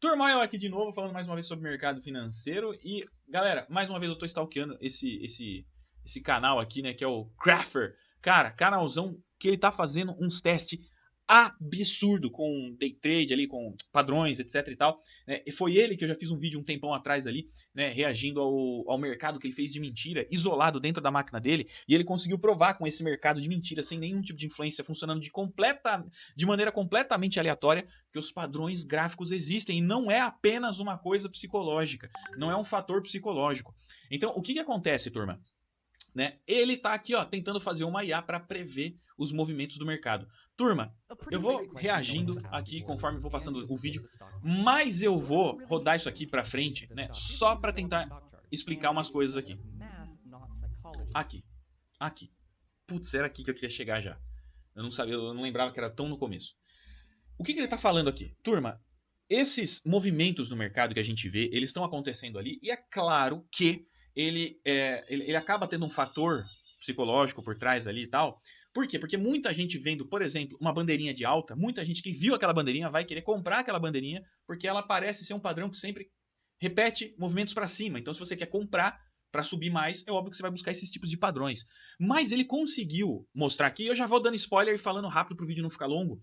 Turma, aqui de novo, falando mais uma vez sobre mercado financeiro. E, galera, mais uma vez eu tô stalkeando esse canal aqui, né, que é o Craffer. Cara, canalzão que ele tá fazendo uns testes absurdo com day trade ali, com padrões, etc e tal. Né? E foi ele que eu já fiz um vídeo um tempão atrás ali, né, reagindo ao mercado que ele fez de mentira, isolado dentro da máquina dele, e ele conseguiu provar com esse mercado de mentira, sem nenhum tipo de influência, funcionando de maneira completamente aleatória, que os padrões gráficos existem, e não é apenas uma coisa psicológica, não é um fator psicológico. Então, o que acontece, turma? Né? Ele está aqui, ó, tentando fazer uma IA para prever os movimentos do mercado. Turma, eu vou reagindo aqui conforme vou passando o vídeo, mas eu vou rodar isso aqui para frente, né, só para tentar explicar umas coisas aqui. Aqui. Putz, era aqui que eu queria chegar já. Eu não sabia, eu não lembrava que era tão no começo. O que ele está falando aqui? Turma, esses movimentos no mercado que a gente vê, eles estão acontecendo ali, e é claro que ele acaba tendo um fator psicológico por trás ali e tal. Por quê? Porque muita gente vendo, por exemplo, uma bandeirinha de alta, muita gente que viu aquela bandeirinha vai querer comprar aquela bandeirinha porque ela parece ser um padrão que sempre repete movimentos para cima. Então, se você quer comprar para subir mais, é óbvio que você vai buscar esses tipos de padrões. Mas ele conseguiu mostrar aqui, eu já vou dando spoiler e falando rápido para o vídeo não ficar longo.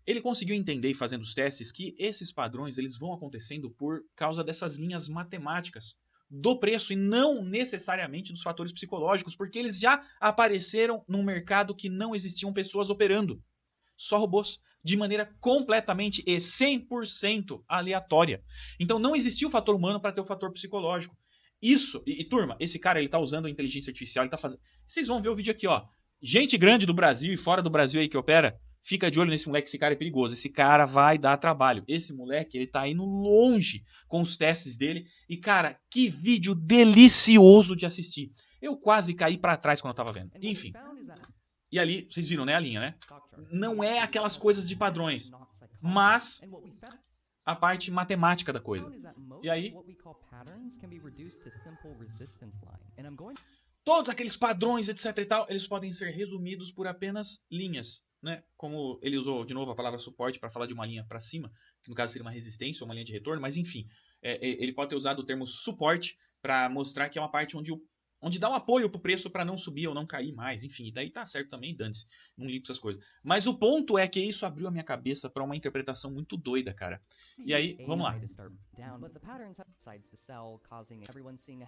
Ele conseguiu entender, fazendo os testes, que esses padrões eles vão acontecendo por causa dessas linhas matemáticas do preço e não necessariamente dos fatores psicológicos, porque eles já apareceram num mercado que não existiam pessoas operando, só robôs, de maneira completamente e 100% aleatória. Então não existia o fator humano para ter o fator psicológico. Isso, turma, esse cara ele tá usando a inteligência artificial, ele tá fazendo... Vocês vão ver o vídeo aqui, ó. Gente grande do Brasil e fora do Brasil aí que opera, fica de olho nesse moleque, esse cara é perigoso. Esse cara vai dar trabalho. Esse moleque, ele tá indo longe com os testes dele. E, cara, que vídeo delicioso de assistir. Eu quase caí para trás quando eu tava vendo. Enfim. E ali, vocês viram, né, a linha, né? Não é aquelas coisas de padrões, mas a parte matemática da coisa. E aí, todos aqueles padrões, etc e tal, eles podem ser resumidos por apenas linhas, né? Como ele usou de novo a palavra suporte para falar de uma linha para cima, que no caso seria uma resistência ou uma linha de retorno, mas enfim, ele pode ter usado o termo suporte para mostrar que é uma parte onde dá um apoio pro preço para não subir ou não cair mais, enfim, e daí tá certo também, dane-se, não ligo essas coisas. Mas o ponto é que isso abriu a minha cabeça para uma interpretação muito doida, cara. E aí, vamos lá.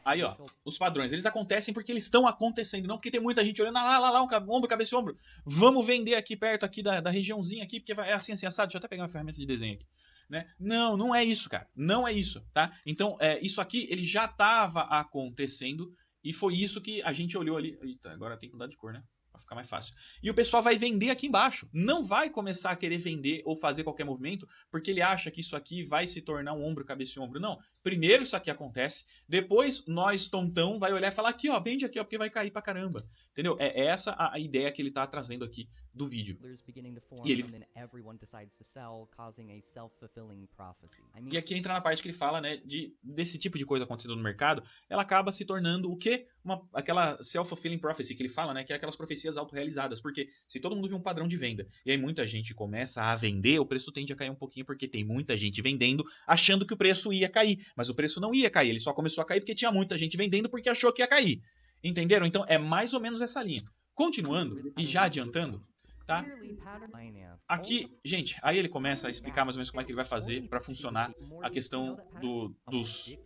Aí, ó, os padrões, eles acontecem porque eles estão acontecendo, não porque tem muita gente olhando lá, ombro, cabeça e ombro. Vamos vender aqui perto aqui da regiãozinha aqui, porque é assim, assado. Deixa eu até pegar uma ferramenta de desenho aqui. Né? Não, não é isso, cara. Não é isso, tá? Então, isso aqui, ele já estava acontecendo e foi isso que a gente olhou ali. Eita, agora tem que mudar de cor, né? Pra ficar mais fácil. E o pessoal vai vender aqui embaixo. Não vai começar a querer vender ou fazer qualquer movimento porque ele acha que isso aqui vai se tornar um ombro, cabeça e ombro. Não. Primeiro isso aqui acontece. Depois nós, tontão, vai olhar e falar aqui, ó, vende aqui, ó, porque vai cair pra caramba. Entendeu? É essa a ideia que ele tá trazendo aqui do vídeo. E aqui entra na parte que ele fala, né, desse tipo de coisa acontecendo no mercado, ela acaba se tornando o quê? Aquela self-fulfilling prophecy que ele fala, né, que é aquelas profecias autorrealizadas, porque se todo mundo viu um padrão de venda, e aí muita gente começa a vender, o preço tende a cair um pouquinho, porque tem muita gente vendendo, achando que o preço ia cair, mas o preço não ia cair, ele só começou a cair porque tinha muita gente vendendo porque achou que ia cair, entenderam? Então é mais ou menos essa linha. Continuando, e já adiantando, tá? Aqui, gente, aí ele começa a explicar mais ou menos como é que ele vai fazer para funcionar a questão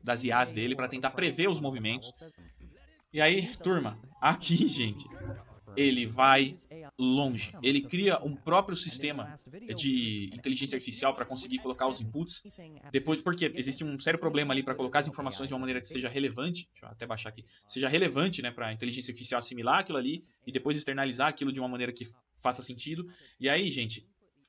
das IAs dele, para tentar prever os movimentos. E aí, turma, aqui, gente, ele vai longe. Ele cria um próprio sistema de inteligência artificial para conseguir colocar os inputs. Depois, porque existe um sério problema ali para colocar as informações de uma maneira que seja relevante. Deixa eu até baixar aqui. Seja relevante, né, para a inteligência artificial assimilar aquilo ali e depois externalizar aquilo de uma maneira que faça sentido. E aí, gente,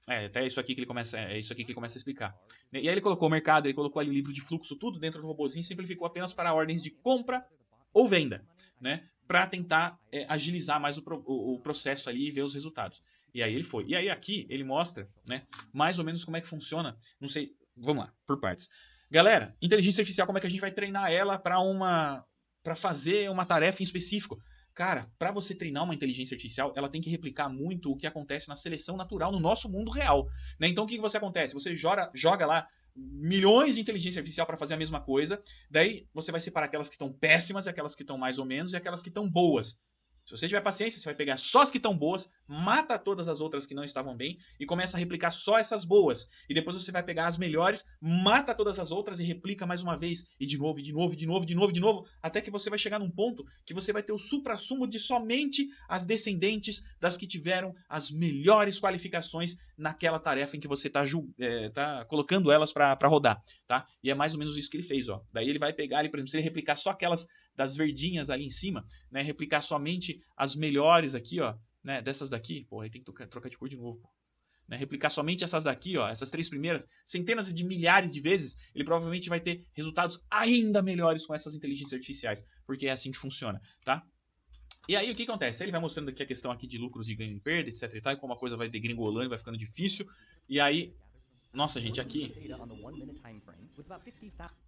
até isso aqui que ele começa, a explicar. E aí ele colocou o mercado, ele colocou ali o livro de fluxo, tudo dentro do robozinho, simplificou apenas para ordens de compra ou venda, né? Para tentar agilizar mais o processo ali e ver os resultados. E aí ele foi. E aí aqui ele mostra, né, mais ou menos como é que funciona. Não sei, vamos lá, por partes. Galera, inteligência artificial, como é que a gente vai treinar ela para fazer uma tarefa em específico? Cara, para você treinar uma inteligência artificial, ela tem que replicar muito o que acontece na seleção natural no nosso mundo real. Né? Então o que você acontece? Você joga lá milhões de inteligência artificial para fazer a mesma coisa. Daí você vai separar aquelas que estão péssimas, aquelas que estão mais ou menos e aquelas que estão boas. Se você tiver paciência, você vai pegar só as que estão boas, mata todas as outras que não estavam bem e começa a replicar só essas boas. E depois você vai pegar as melhores, mata todas as outras e replica mais uma vez. E de novo, de novo, de novo, de novo, de novo, até que você vai chegar num ponto que você vai ter o suprassumo de somente as descendentes das que tiveram as melhores qualificações naquela tarefa em que você está colocando elas para rodar. Tá? E é mais ou menos isso que ele fez. Ó. Daí ele vai pegar, por exemplo, se ele replicar só aquelas das verdinhas ali em cima, né, replicar somente as melhores aqui, ó, né, dessas daqui, pô, aí tem que trocar de cor de novo, pô. Né, replicar somente essas daqui, ó, essas 3 primeiras, centenas de milhares de vezes, ele provavelmente vai ter resultados ainda melhores com essas inteligências artificiais, porque é assim que funciona, tá? E aí o que acontece? Ele vai mostrando aqui a questão aqui de lucros, de ganho e perda, etc e tal, e como a coisa vai degringolando, vai ficando difícil, e aí, nossa gente, aqui,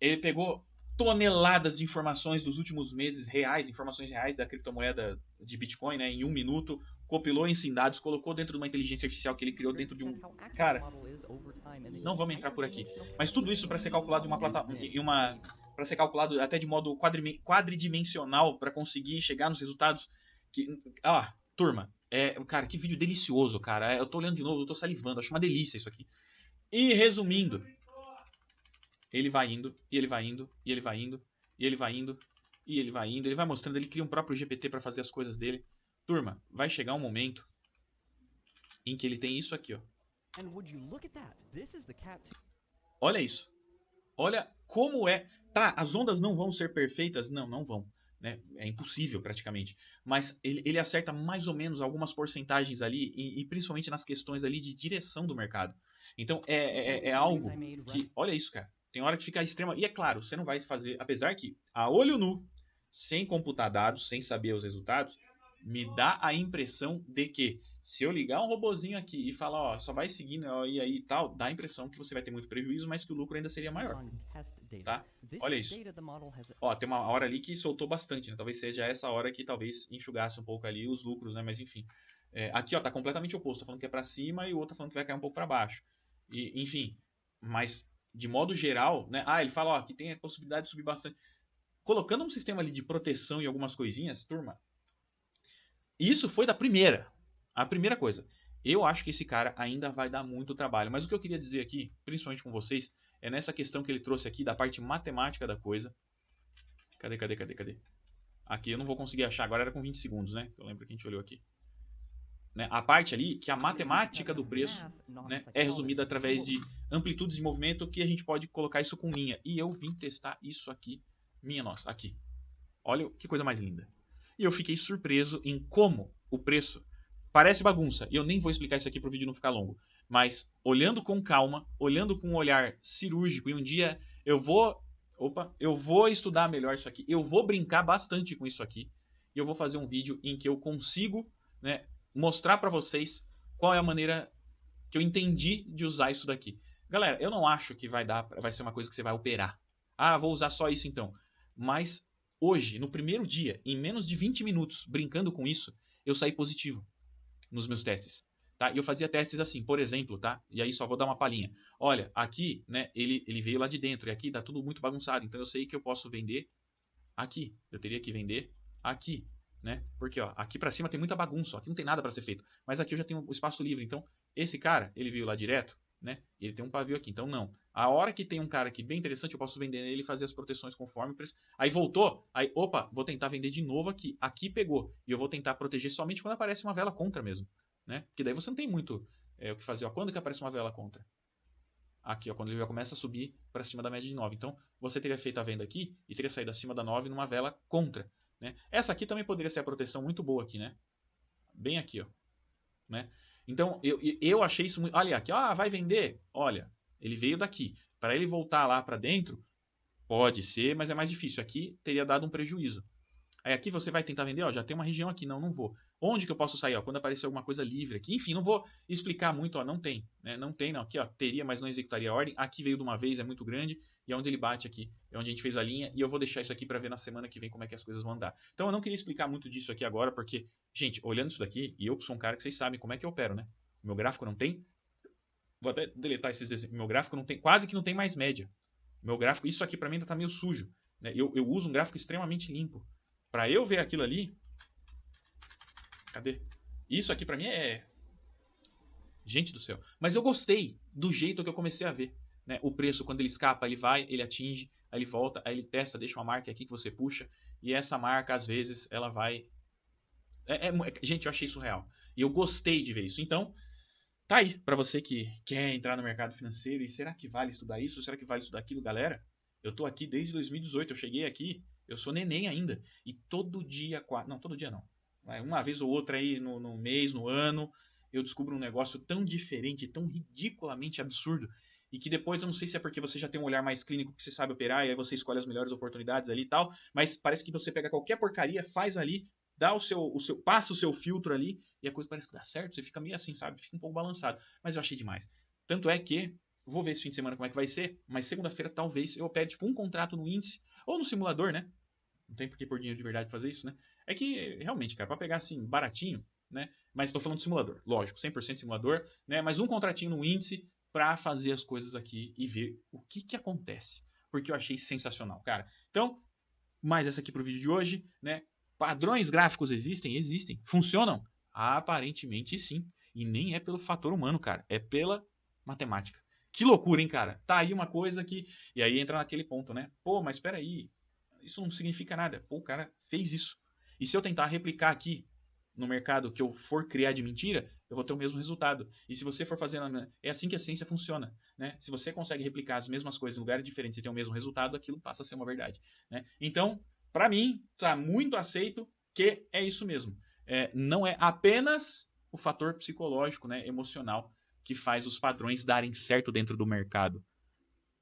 ele pegou toneladas de informações dos últimos meses reais, informações reais da criptomoeda de Bitcoin, né, em 1 minuto, compilou em dados, colocou dentro de uma inteligência artificial que ele criou dentro de um... Cara, não vamos entrar por aqui. Mas tudo isso para ser calculado para ser calculado até de modo quadridimensional para conseguir chegar nos resultados que... turma, cara, que vídeo delicioso, cara. Eu tô olhando de novo, eu tô salivando, acho uma delícia isso aqui. E resumindo, ele vai indo, e ele vai indo, e ele vai indo, e ele vai indo, e ele vai indo, ele vai mostrando, ele cria um próprio GPT para fazer as coisas dele. Turma, vai chegar um momento em que ele tem isso aqui, ó. Olha isso. Olha como é. Tá, as ondas não vão ser perfeitas? Não, não vão. Né? É impossível praticamente. Mas ele acerta mais ou menos algumas porcentagens ali, e principalmente nas questões ali de direção do mercado. Então é algo que. Olha isso, cara. Tem hora que fica extrema. E é claro, você não vai fazer. Apesar que, a olho nu, sem computar dados, sem saber os resultados, me dá a impressão de que se eu ligar um robozinho aqui e falar, ó, só vai seguindo e aí e tal, dá a impressão que você vai ter muito prejuízo, mas que o lucro ainda seria maior. Tá? Olha isso. Ó, tem uma hora ali que soltou bastante, né? Talvez seja essa hora que talvez enxugasse um pouco ali os lucros, né? Mas enfim. Aqui, ó, tá completamente oposto. Tá falando que é para cima e o outro tá falando que vai cair um pouco para baixo. E, enfim, mas de modo geral, né? Ele fala, ó, que tem a possibilidade de subir bastante. Colocando um sistema ali de proteção e algumas coisinhas, turma, isso foi da primeira. A primeira coisa. Eu acho que esse cara ainda vai dar muito trabalho. Mas o que eu queria dizer aqui, principalmente com vocês, é nessa questão que ele trouxe aqui da parte matemática da coisa. Cadê? Aqui eu não vou conseguir achar. Agora era com 20 segundos, né? Eu lembro que a gente olhou aqui. Né? A parte ali que a matemática do preço, né, é resumida através de amplitudes de movimento, que a gente pode colocar isso com linha. E eu vim testar isso aqui. Minha nossa, aqui. Olha que coisa mais linda. E eu fiquei surpreso em como o preço parece bagunça. E eu nem vou explicar isso aqui para o vídeo não ficar longo. Mas olhando com calma, olhando com um olhar cirúrgico, e um dia eu vou estudar melhor isso aqui. Eu vou brincar bastante com isso aqui. E eu vou fazer um vídeo em que eu consigo, né, mostrar para vocês qual é a maneira que eu entendi de usar isso daqui. Galera, eu não acho que vai ser uma coisa que você vai operar. Vou usar só isso então. Mas hoje, no primeiro dia, em menos de 20 minutos, brincando com isso, eu saí positivo nos meus testes. Tá? E eu fazia testes assim, por exemplo, tá? E aí só vou dar uma palhinha. Olha, aqui, né, ele veio lá de dentro, e aqui tá tudo muito bagunçado, então eu sei que eu posso vender aqui. Eu teria que vender aqui, né? Porque, ó, aqui pra cima tem muita bagunça, ó, aqui não tem nada para ser feito. Mas aqui eu já tenho o espaço livre, então esse cara, ele veio lá direto, né? Ele tem um pavio aqui, então não. A hora que tem um cara aqui bem interessante, eu posso vender ele e fazer as proteções conforme o preço. Aí voltou, aí, opa, vou tentar vender de novo aqui. Aqui pegou. E eu vou tentar proteger somente quando aparece uma vela contra mesmo, né? Porque daí você não tem muito o que fazer. Ó, quando que aparece uma vela contra? Aqui, ó, quando ele já começa a subir para cima da média de 9. Então, você teria feito a venda aqui e teria saído acima da 9 numa vela contra, né? Essa aqui também poderia ser a proteção muito boa aqui, né? Bem aqui, ó. Né? Então, eu achei isso muito... Olha aqui, vai vender. Olha, ele veio daqui. Para ele voltar lá para dentro, pode ser, mas é mais difícil. Aqui teria dado um prejuízo. Aí aqui você vai tentar vender, ó, já tem uma região aqui, não vou. Onde que eu posso sair? Ó, quando aparecer alguma coisa livre aqui. Enfim, não vou explicar muito, ó, não tem. Né? Não tem, não. Aqui, ó, teria, mas não executaria a ordem. Aqui veio de uma vez, é muito grande. E é onde ele bate aqui. É onde a gente fez a linha. E eu vou deixar isso aqui para ver na semana que vem como é que as coisas vão andar. Então eu não queria explicar muito disso aqui agora, porque, gente, olhando isso daqui, e eu sou um cara que vocês sabem como é que eu opero, né? O meu gráfico não tem Vou até deletar esses desenhos. Meu gráfico não tem, quase que não tem mais média. Meu gráfico, isso aqui para mim ainda tá meio sujo. Né? Eu uso um gráfico extremamente limpo. Para eu ver aquilo ali. Cadê? Isso aqui para mim é. Gente do céu. Mas eu gostei do jeito que eu comecei a ver. Né? O preço, quando ele escapa, ele vai, ele atinge, aí ele volta, aí ele testa, deixa uma marca aqui que você puxa. E essa marca, às vezes, ela vai. Gente, eu achei isso real. E eu gostei de ver isso. Então, tá aí, para você que quer entrar no mercado financeiro e será que vale estudar isso? Será que vale estudar aquilo, galera? Eu tô aqui desde 2018, eu cheguei aqui, eu sou neném ainda, e todo dia, não, todo dia não, uma vez ou outra aí no mês, no ano, eu descubro um negócio tão diferente, tão ridiculamente absurdo, e que depois eu não sei se é porque você já tem um olhar mais clínico que você sabe operar, e aí você escolhe as melhores oportunidades ali e tal, mas parece que você pega qualquer porcaria, faz ali, dá passa o seu filtro ali e a coisa parece que dá certo, você fica meio assim, sabe? Fica um pouco balançado. Mas eu achei demais. Tanto é que, vou ver esse fim de semana como é que vai ser, mas segunda-feira talvez eu opere tipo um contrato no índice ou no simulador, né? Não tem por que por dinheiro de verdade fazer isso, né? É que, realmente, cara, pra pegar assim, baratinho, né? Mas tô falando de simulador, lógico, 100% simulador, né? Mas um contratinho no índice pra fazer as coisas aqui e ver o que acontece. Porque eu achei sensacional, cara. Então, mais essa aqui pro vídeo de hoje, né? Padrões gráficos existem? Existem. Funcionam? Aparentemente sim. E nem é pelo fator humano, cara. É pela matemática. Que loucura, hein, cara? Tá aí uma coisa que... E aí entra naquele ponto, né? Pô, mas espera aí. Isso não significa nada. Pô, o cara fez isso. E se eu tentar replicar aqui no mercado que eu for criar de mentira, eu vou ter o mesmo resultado. E se você for fazendo... É assim que a ciência funciona, né? Se você consegue replicar as mesmas coisas em lugares diferentes e ter o mesmo resultado, aquilo passa a ser uma verdade, né? Então, para mim, tá muito aceito que é isso mesmo. Não é apenas o fator psicológico, né, emocional, que faz os padrões darem certo dentro do mercado,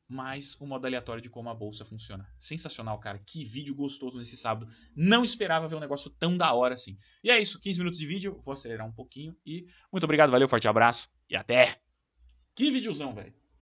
mas o modo aleatório de como a bolsa funciona. Sensacional, cara. Que vídeo gostoso nesse sábado. Não esperava ver um negócio tão da hora assim. E é isso, 15 minutos de vídeo. Vou acelerar um pouquinho e muito obrigado, valeu, forte abraço e até. Que videozão, velho.